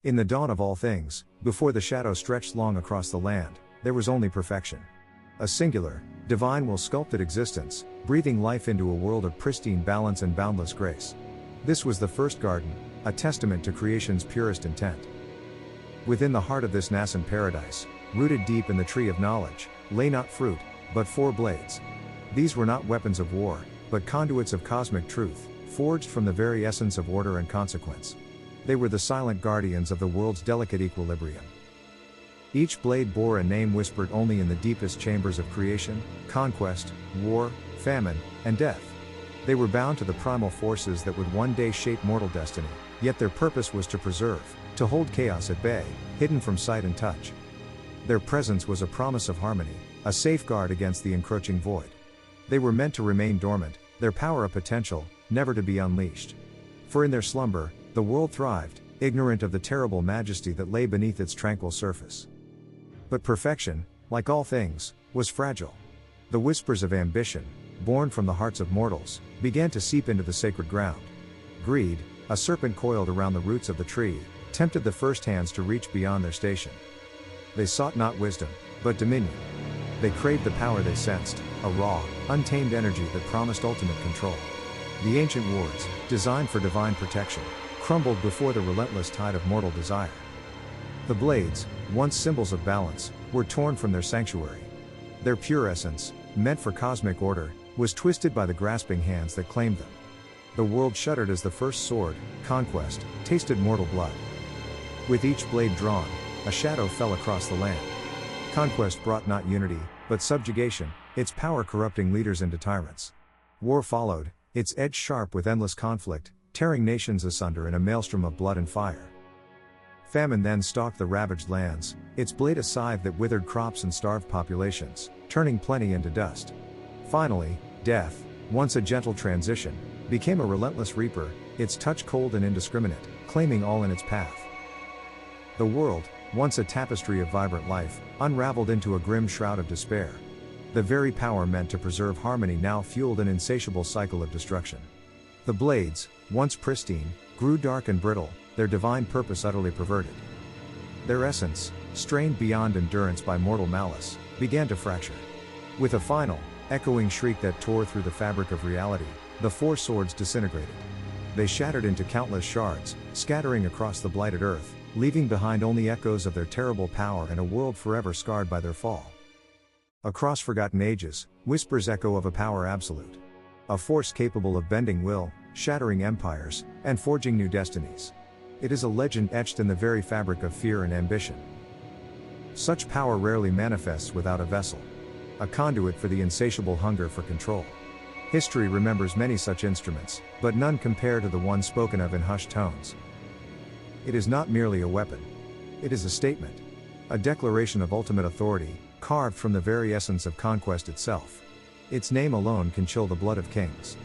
In the dawn of all things, before the shadow stretched long across the land, there was only perfection. A singular, divine will sculpted existence, breathing life into a world of pristine balance and boundless grace. This was the first garden, a testament to creation's purest intent. Within the heart of this nascent paradise, rooted deep in the tree of knowledge, lay not fruit, but 4 blades. These were not weapons of war, but conduits of cosmic truth, forged from the very essence of order and consequence. They were the silent guardians of the world's delicate equilibrium. Each blade bore a name whispered only in the deepest chambers of creation, conquest, war, famine, and death. They were bound to the primal forces that would one day shape mortal destiny, yet their purpose was to preserve, to hold chaos at bay, hidden from sight and touch. Their presence was a promise of harmony, a safeguard against the encroaching void. They were meant to remain dormant, their power a potential, never to be unleashed. For in their slumber, the world thrived, ignorant of the terrible majesty that lay beneath its tranquil surface. But perfection, like all things, was fragile. The whispers of ambition, born from the hearts of mortals, began to seep into the sacred ground. Greed, a serpent coiled around the roots of the tree, tempted the first hands to reach beyond their station. They sought not wisdom, but dominion. They craved the power they sensed, a raw, untamed energy that promised ultimate control. The ancient wards, designed for divine protection, crumbled before the relentless tide of mortal desire. The blades, once symbols of balance, were torn from their sanctuary. Their pure essence, meant for cosmic order, was twisted by the grasping hands that claimed them. The world shuddered as the first sword, conquest, tasted mortal blood. With each blade drawn, a shadow fell across the land. Conquest brought not unity, but subjugation, its power corrupting leaders into tyrants. War followed, its edge sharp with endless conflict, tearing nations asunder in a maelstrom of blood and fire. Famine then stalked the ravaged lands, its blade a scythe that withered crops and starved populations, turning plenty into dust. Finally, death, once a gentle transition, became a relentless reaper, its touch cold and indiscriminate, claiming all in its path. The world, once a tapestry of vibrant life, unraveled into a grim shroud of despair. The very power meant to preserve harmony now fueled an insatiable cycle of destruction. The blades, once pristine, grew dark and brittle, their divine purpose utterly perverted. Their essence, strained beyond endurance by mortal malice, began to fracture. With a final, echoing shriek that tore through the fabric of reality, the 4 swords disintegrated. They shattered into countless shards, scattering across the blighted earth, leaving behind only echoes of their terrible power and a world forever scarred by their fall. Across forgotten ages, whispers echo of a power absolute. A force capable of bending will, shattering empires, and forging new destinies. It is a legend etched in the very fabric of fear and ambition. Such power rarely manifests without a vessel. A conduit for the insatiable hunger for control. History remembers many such instruments, but none compare to the one spoken of in hushed tones. It is not merely a weapon. It is a statement. A declaration of ultimate authority, carved from the very essence of conquest itself. Its name alone can chill the blood of kings.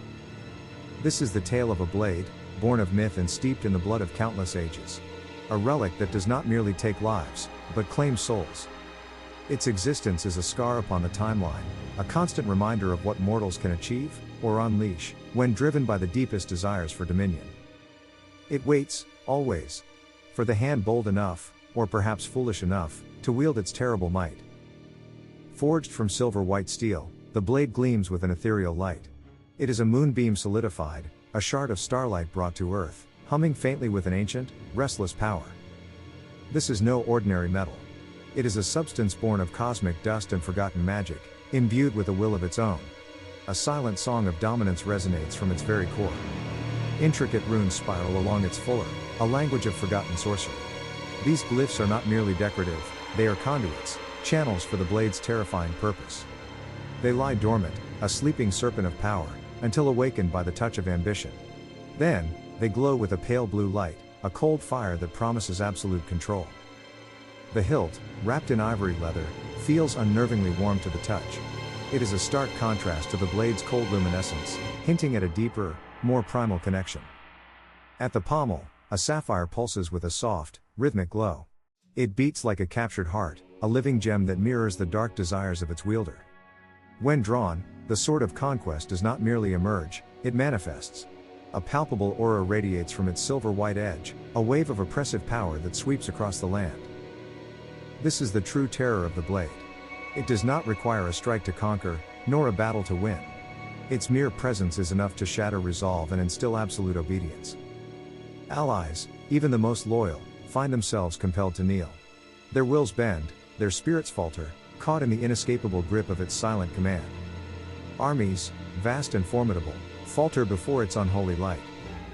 This is the tale of a blade, born of myth and steeped in the blood of countless ages. A relic that does not merely take lives, but claims souls. Its existence is a scar upon the timeline, a constant reminder of what mortals can achieve, or unleash, when driven by the deepest desires for dominion. It waits, always, for the hand bold enough, or perhaps foolish enough, to wield its terrible might. Forged from silver-white steel, the blade gleams with an ethereal light. It is a moonbeam solidified, a shard of starlight brought to earth, humming faintly with an ancient, restless power. This is no ordinary metal. It is a substance born of cosmic dust and forgotten magic, imbued with a will of its own. A silent song of dominance resonates from its very core. Intricate runes spiral along its fuller, a language of forgotten sorcery. These glyphs are not merely decorative, they are conduits, channels for the blade's terrifying purpose. They lie dormant, a sleeping serpent of power, until awakened by the touch of ambition. Then, they glow with a pale blue light, a cold fire that promises absolute control. The hilt, wrapped in ivory leather, feels unnervingly warm to the touch. It is a stark contrast to the blade's cold luminescence, hinting at a deeper, more primal connection. At the pommel, a sapphire pulses with a soft, rhythmic glow. It beats like a captured heart, a living gem that mirrors the dark desires of its wielder. When drawn, the sword of conquest does not merely emerge, it manifests. A palpable aura radiates from its silver-white edge, a wave of oppressive power that sweeps across the land. This is the true terror of the blade. It does not require a strike to conquer, nor a battle to win. Its mere presence is enough to shatter resolve and instill absolute obedience. Allies, even the most loyal, find themselves compelled to kneel. Their wills bend, their spirits falter, caught in the inescapable grip of its silent command. Armies, vast and formidable, falter before its unholy light.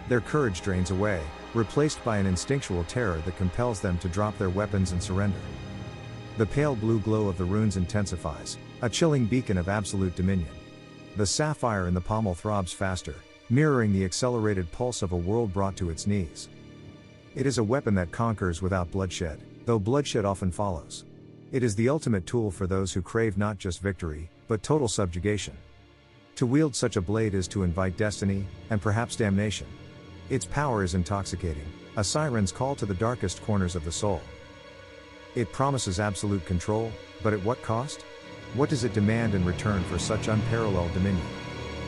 Their courage drains away, replaced by an instinctual terror that compels them to drop their weapons and surrender. The pale blue glow of the runes intensifies, a chilling beacon of absolute dominion. The sapphire in the pommel throbs faster, mirroring the accelerated pulse of a world brought to its knees. It is a weapon that conquers without bloodshed, though bloodshed often follows. It is the ultimate tool for those who crave not just victory, but total subjugation. To wield such a blade is to invite destiny, and perhaps damnation. Its power is intoxicating, a siren's call to the darkest corners of the soul. It promises absolute control, but at what cost? What does it demand in return for such unparalleled dominion?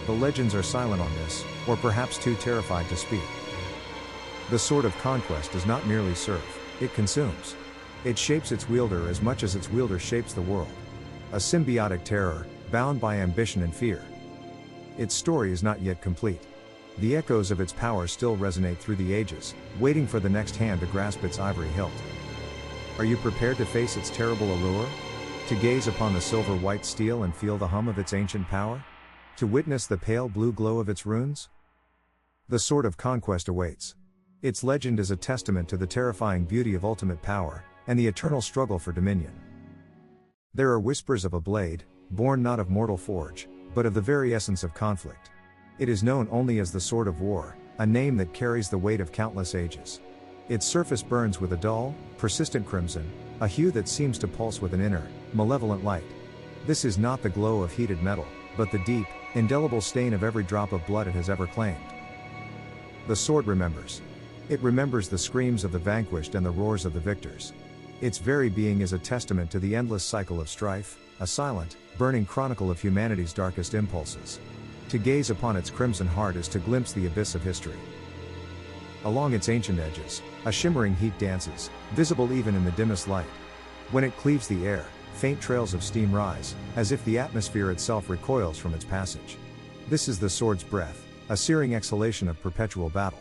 The legends are silent on this, or perhaps too terrified to speak. The sword of conquest does not merely serve, it consumes. It shapes its wielder as much as its wielder shapes the world. A symbiotic terror, bound by ambition and fear. Its story is not yet complete. The echoes of its power still resonate through the ages, waiting for the next hand to grasp its ivory hilt. Are you prepared to face its terrible allure? To gaze upon the silver-white steel and feel the hum of its ancient power? To witness the pale blue glow of its runes? The sword of conquest awaits. Its legend is a testament to the terrifying beauty of ultimate power, and the eternal struggle for dominion. There are whispers of a blade, born not of mortal forge, but of the very essence of conflict. It is known only as the Sword of War, a name that carries the weight of countless ages. Its surface burns with a dull, persistent crimson, a hue that seems to pulse with an inner, malevolent light. This is not the glow of heated metal, but the deep, indelible stain of every drop of blood it has ever claimed. The sword remembers. It remembers the screams of the vanquished and the roars of the victors. Its very being is a testament to the endless cycle of strife, a silent, burning chronicle of humanity's darkest impulses. To gaze upon its crimson heart is to glimpse the abyss of history. Along its ancient edges, a shimmering heat dances, visible even in the dimmest light. When it cleaves the air, faint trails of steam rise, as if the atmosphere itself recoils from its passage. This is the sword's breath, a searing exhalation of perpetual battle.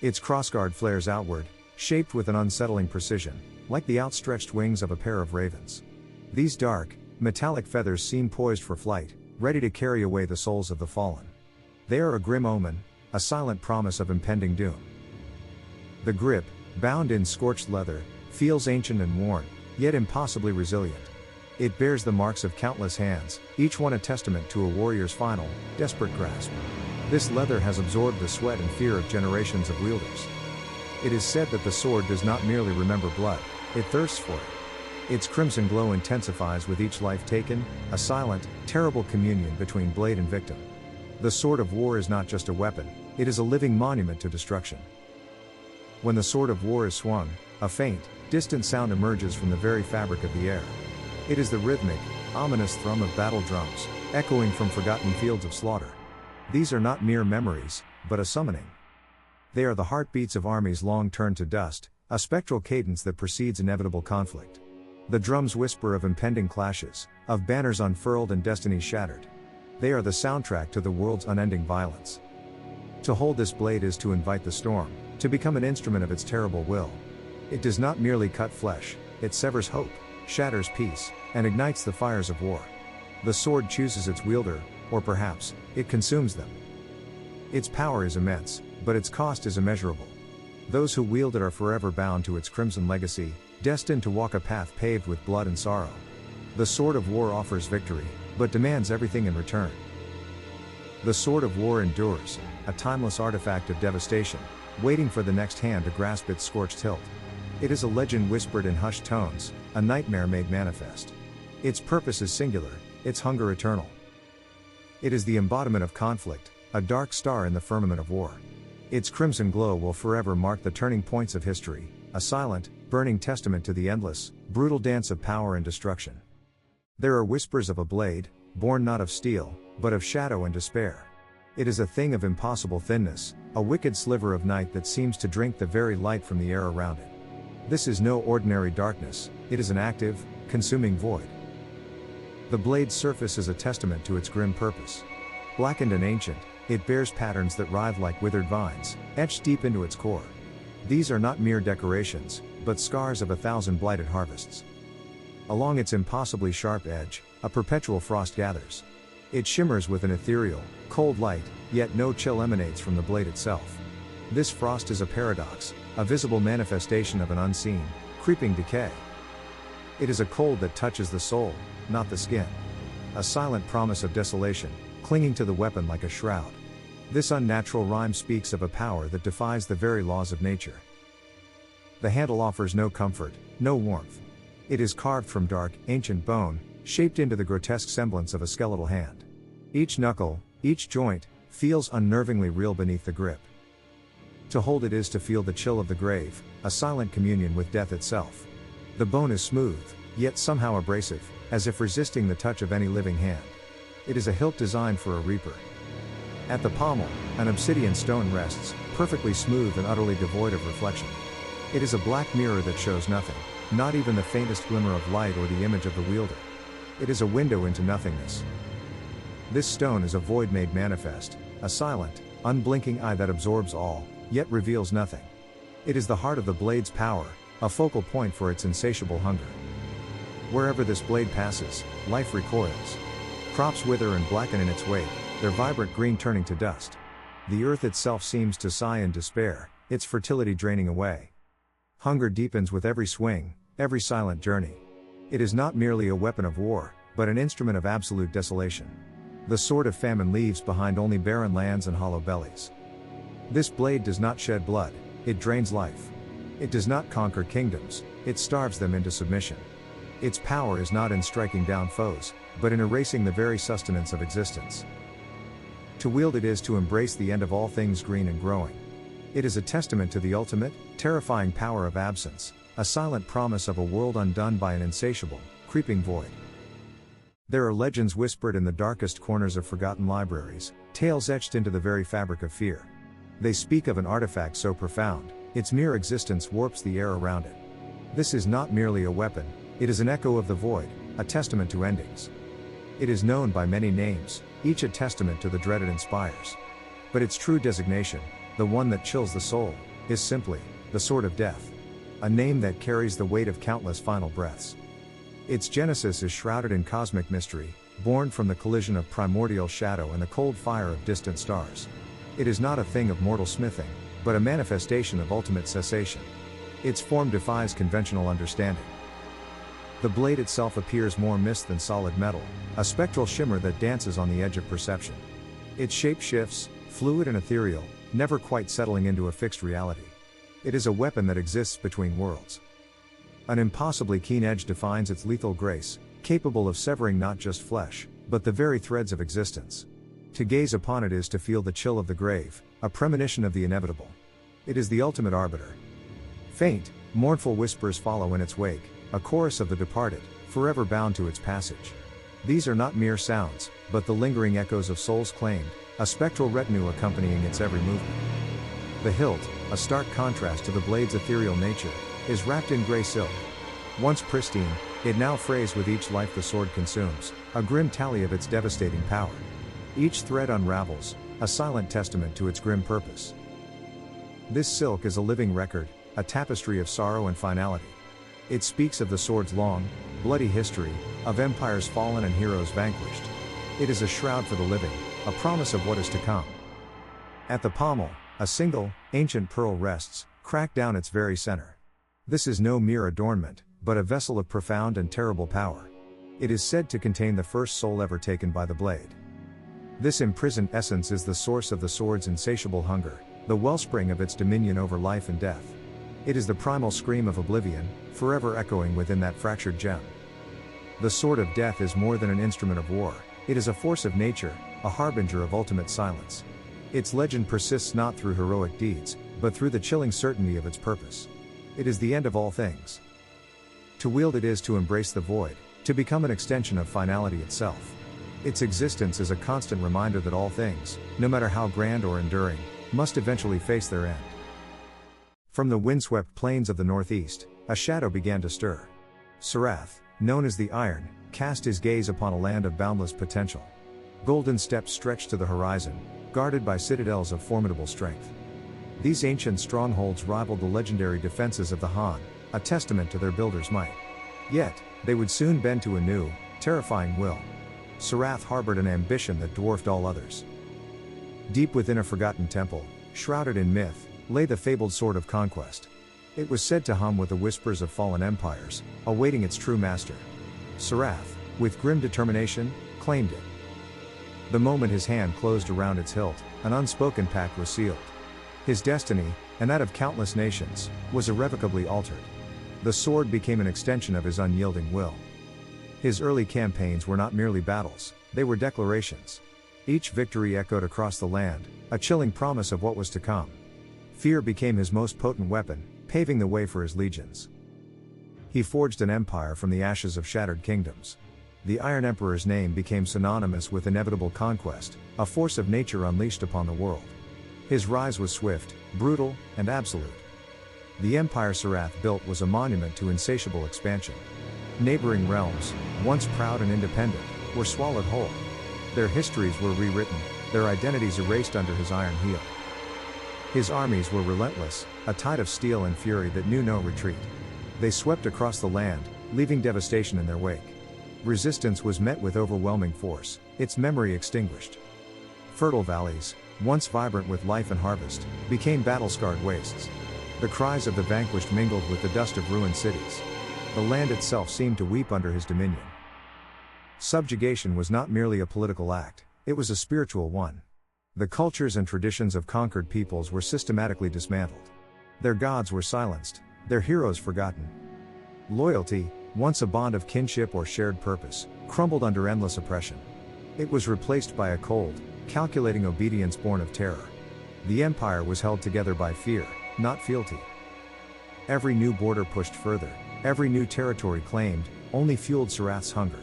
Its crossguard flares outward, shaped with an unsettling precision, like the outstretched wings of a pair of ravens. These dark, metallic feathers seem poised for flight, ready to carry away the souls of the fallen. They are a grim omen, a silent promise of impending doom. The grip, bound in scorched leather, feels ancient and worn, yet impossibly resilient. It bears the marks of countless hands, each one a testament to a warrior's final, desperate grasp. This leather has absorbed the sweat and fear of generations of wielders. It is said that the sword does not merely remember blood, it thirsts for it. Its crimson glow intensifies with each life taken, a silent, terrible communion between blade and victim. The sword of war is not just a weapon, it is a living monument to destruction. When the sword of war is swung, a faint, distant sound emerges from the very fabric of the air. It is the rhythmic, ominous thrum of battle drums, echoing from forgotten fields of slaughter. These are not mere memories, but a summoning. They are the heartbeats of armies long turned to dust, a spectral cadence that precedes inevitable conflict. The drums whisper of impending clashes, of banners unfurled and destinies shattered. They are the soundtrack to the world's unending violence. To hold this blade is to invite the storm, to become an instrument of its terrible will. It does not merely cut flesh, it severs hope, shatters peace, and ignites the fires of war. The sword chooses its wielder, or perhaps, it consumes them. Its power is immense, but its cost is immeasurable. Those who wield it are forever bound to its crimson legacy, destined to walk a path paved with blood and sorrow. The sword of war offers victory, but demands everything in return. The sword of war endures, a timeless artifact of devastation, waiting for the next hand to grasp its scorched hilt. It is a legend whispered in hushed tones, a nightmare made manifest. Its purpose is singular, its hunger eternal. It is the embodiment of conflict, a dark star in the firmament of war. Its crimson glow will forever mark the turning points of history, a silent, burning testament to the endless, brutal dance of power and destruction. There are whispers of a blade, born not of steel, but of shadow and despair. It is a thing of impossible thinness, a wicked sliver of night that seems to drink the very light from the air around it. This is no ordinary darkness, it is an active, consuming void. The blade's surface is a testament to its grim purpose. Blackened and ancient, it bears patterns that writhe like withered vines, etched deep into its core. These are not mere decorations, but scars of 1,000 blighted harvests. Along its impossibly sharp edge, a perpetual frost gathers. It shimmers with an ethereal, cold light, yet no chill emanates from the blade itself. This frost is a paradox, a visible manifestation of an unseen, creeping decay. It is a cold that touches the soul, not the skin. A silent promise of desolation, clinging to the weapon like a shroud. This unnatural rhyme speaks of a power that defies the very laws of nature. The handle offers no comfort, no warmth. It is carved from dark, ancient bone, shaped into the grotesque semblance of a skeletal hand. Each knuckle, each joint, feels unnervingly real beneath the grip. To hold it is to feel the chill of the grave, a silent communion with death itself. The bone is smooth, yet somehow abrasive, as if resisting the touch of any living hand. It is a hilt designed for a reaper. At the pommel, an obsidian stone rests, perfectly smooth and utterly devoid of reflection. It is a black mirror that shows nothing, not even the faintest glimmer of light or the image of the wielder. It is a window into nothingness. This stone is a void made manifest, a silent, unblinking eye that absorbs all, yet reveals nothing. It is the heart of the blade's power, a focal point for its insatiable hunger. Wherever this blade passes, life recoils. Crops wither and blacken in its wake, their vibrant green turning to dust. The earth itself seems to sigh in despair, its fertility draining away. Hunger deepens with every swing, every silent journey. It is not merely a weapon of war, but an instrument of absolute desolation. The sword of famine leaves behind only barren lands and hollow bellies. This blade does not shed blood, it drains life. It does not conquer kingdoms, it starves them into submission. Its power is not in striking down foes, but in erasing the very sustenance of existence. To wield it is to embrace the end of all things green and growing. It is a testament to the ultimate, terrifying power of absence, a silent promise of a world undone by an insatiable, creeping void. There are legends whispered in the darkest corners of forgotten libraries, tales etched into the very fabric of fear. They speak of an artifact so profound, its mere existence warps the air around it. This is not merely a weapon, it is an echo of the void, a testament to endings. It is known by many names, each a testament to the dread it inspires. But its true designation, the one that chills the soul, is simply, the Sword of Death. A name that carries the weight of countless final breaths. Its genesis is shrouded in cosmic mystery, born from the collision of primordial shadow and the cold fire of distant stars. It is not a thing of mortal smithing, but a manifestation of ultimate cessation. Its form defies conventional understanding. The blade itself appears more mist than solid metal, a spectral shimmer that dances on the edge of perception. Its shape shifts, fluid and ethereal, never quite settling into a fixed reality. It is a weapon that exists between worlds. An impossibly keen edge defines its lethal grace, capable of severing not just flesh, but the very threads of existence. To gaze upon it is to feel the chill of the grave, a premonition of the inevitable. It is the ultimate arbiter. Faint, mournful whispers follow in its wake, a chorus of the departed, forever bound to its passage. These are not mere sounds, but the lingering echoes of souls claimed, a spectral retinue accompanying its every movement. The hilt, a stark contrast to the blade's ethereal nature, is wrapped in gray silk. Once pristine, it now frays with each life the sword consumes, a grim tally of its devastating power. Each thread unravels, a silent testament to its grim purpose. This silk is a living record, a tapestry of sorrow and finality. It speaks of the sword's long, bloody history, of empires fallen and heroes vanquished. It is a shroud for the living, a promise of what is to come. At the pommel, a single, ancient pearl rests, cracked down its very center. This is no mere adornment, but a vessel of profound and terrible power. It is said to contain the first soul ever taken by the blade. This imprisoned essence is the source of the sword's insatiable hunger, the wellspring of its dominion over life and death. It is the primal scream of oblivion, forever echoing within that fractured gem. The Sword of Death is more than an instrument of war, it is a force of nature, a harbinger of ultimate silence. Its legend persists not through heroic deeds, but through the chilling certainty of its purpose. It is the end of all things. To wield it is to embrace the void, to become an extension of finality itself. Its existence is a constant reminder that all things, no matter how grand or enduring, must eventually face their end. From the windswept plains of the northeast, a shadow began to stir. Sarath, known as the Iron, cast his gaze upon a land of boundless potential. Golden steppes stretched to the horizon, guarded by citadels of formidable strength. These ancient strongholds rivaled the legendary defenses of the Han, a testament to their builders' might. Yet, they would soon bend to a new, terrifying will. Sarath harbored an ambition that dwarfed all others. Deep within a forgotten temple, shrouded in myth, lay the fabled sword of conquest. It was said to hum with the whispers of fallen empires, awaiting its true master. Sarath, with grim determination, claimed it. The moment his hand closed around its hilt, an unspoken pact was sealed. His destiny, and that of countless nations, was irrevocably altered. The sword became an extension of his unyielding will. His early campaigns were not merely battles, they were declarations. Each victory echoed across the land, a chilling promise of what was to come. Fear became his most potent weapon, paving the way for his legions. He forged an empire from the ashes of shattered kingdoms. The Iron Emperor's name became synonymous with inevitable conquest, a force of nature unleashed upon the world. His rise was swift, brutal, and absolute. The empire Sarath built was a monument to insatiable expansion. Neighboring realms, once proud and independent, were swallowed whole. Their histories were rewritten, their identities erased under his iron heel. His armies were relentless, a tide of steel and fury that knew no retreat. They swept across the land, leaving devastation in their wake. Resistance was met with overwhelming force, its memory extinguished. Fertile valleys, once vibrant with life and harvest, became battle-scarred wastes. The cries of the vanquished mingled with the dust of ruined cities. The land itself seemed to weep under his dominion. Subjugation was not merely a political act, it was a spiritual one. The cultures and traditions of conquered peoples were systematically dismantled. Their gods were silenced, their heroes forgotten. Loyalty, once a bond of kinship or shared purpose, crumbled under endless oppression. It was replaced by a cold, calculating obedience born of terror. The empire was held together by fear, not fealty. Every new border pushed further, every new territory claimed, only fueled Sarath's hunger.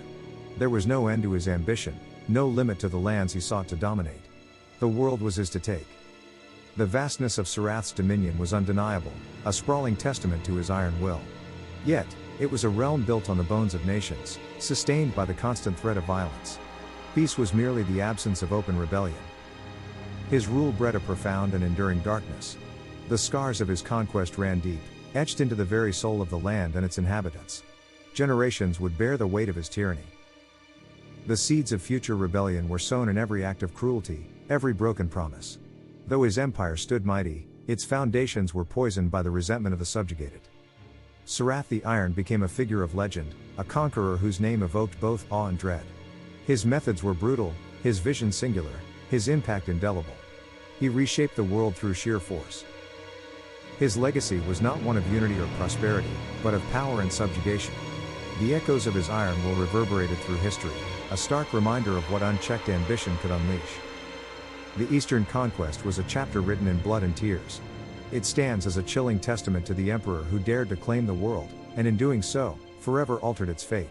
There was no end to his ambition, no limit to the lands he sought to dominate. The world was his to take. The vastness of Sarath's dominion was undeniable, a sprawling testament to his iron will. Yet, it was a realm built on the bones of nations, sustained by the constant threat of violence. Peace was merely the absence of open rebellion. His rule bred a profound and enduring darkness. The scars of his conquest ran deep, etched into the very soul of the land and its inhabitants. Generations would bear the weight of his tyranny. The seeds of future rebellion were sown in every act of cruelty, every broken promise. Though his empire stood mighty, its foundations were poisoned by the resentment of the subjugated. Sarath the Iron became a figure of legend, a conqueror whose name evoked both awe and dread. His methods were brutal, his vision singular, his impact indelible. He reshaped the world through sheer force. His legacy was not one of unity or prosperity, but of power and subjugation. The echoes of his iron will reverberate through history, a stark reminder of what unchecked ambition could unleash. The Eastern Conquest was a chapter written in blood and tears. It stands as a chilling testament to the emperor who dared to claim the world, and in doing so, forever altered its fate.